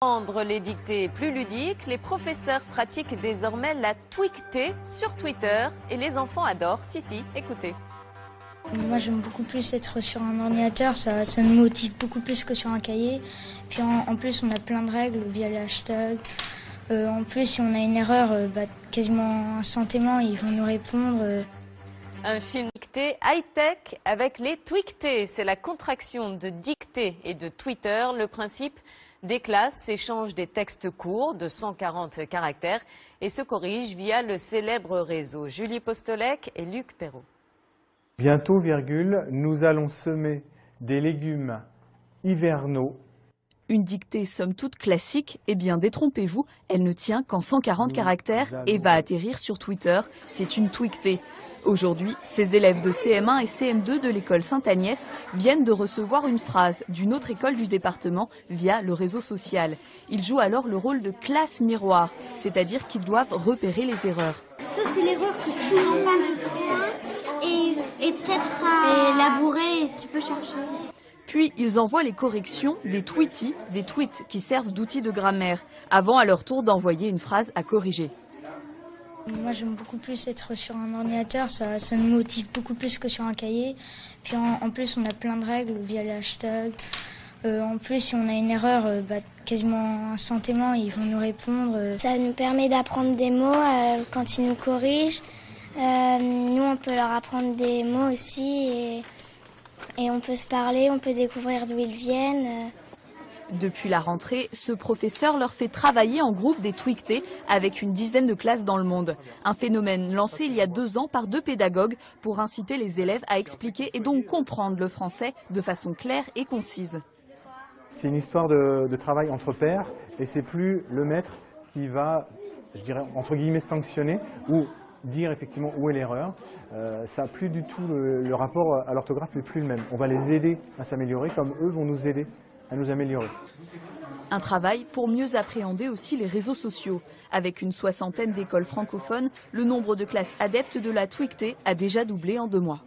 Rendre les dictées plus ludiques, les professeurs pratiquent désormais la tweetée sur Twitter et les enfants adorent. Si, écoutez. Moi j'aime beaucoup plus être sur un ordinateur, ça nous motive beaucoup plus que sur un cahier. Puis en plus on a plein de règles via les hashtags. En plus si on a une erreur, quasiment instantanément ils vont nous répondre. Un film dicté high-tech avec les tweetés. C'est la contraction de dictée et de Twitter. Le principe, des classes s'échangent des textes courts de 140 caractères et se corrigent via le célèbre réseau. Julie Postolek et Luc Perrault. Bientôt, nous allons semer des légumes hivernaux. Une dictée somme toute classique, eh bien détrompez-vous, elle ne tient qu'en 140 caractères et va atterrir sur Twitter. C'est une tweetée. Aujourd'hui, ces élèves de CM1 et CM2 de l'école Sainte-Agnès viennent de recevoir une phrase d'une autre école du département via le réseau social. Ils jouent alors le rôle de classe miroir, c'est-à-dire qu'ils doivent repérer les erreurs. Ça, c'est l'erreur que tu n'as pas de point et peut-être à labourer, tu peux chercher. Puis ils envoient les corrections des tweeties, des tweets qui servent d'outils de grammaire, avant à leur tour d'envoyer une phrase à corriger. Moi j'aime beaucoup plus être sur un ordinateur, ça nous motive beaucoup plus que sur un cahier. Puis en plus on a plein de règles via les hashtags. En plus si on a une erreur, quasiment instantanément ils vont nous répondre. Ça nous permet d'apprendre des mots quand ils nous corrigent. Nous on peut leur apprendre des mots aussi et on peut se parler, on peut découvrir d'où ils viennent. Depuis la rentrée, ce professeur leur fait travailler en groupe des tweetés avec une dizaine de classes dans le monde. Un phénomène lancé il y a 2 ans par 2 pédagogues pour inciter les élèves à expliquer et donc comprendre le français de façon claire et concise. C'est une histoire de travail entre pairs et c'est plus le maître qui va, je dirais, entre guillemets, sanctionner ou dire effectivement où est l'erreur. Ça n'a plus du tout le rapport à l'orthographe n'est plus le même. On va les aider à s'améliorer comme eux vont nous aider à nous améliorer. Un travail pour mieux appréhender aussi les réseaux sociaux. Avec une 60aine d'écoles francophones, le nombre de classes adeptes de la tweetée a déjà doublé en 2 mois.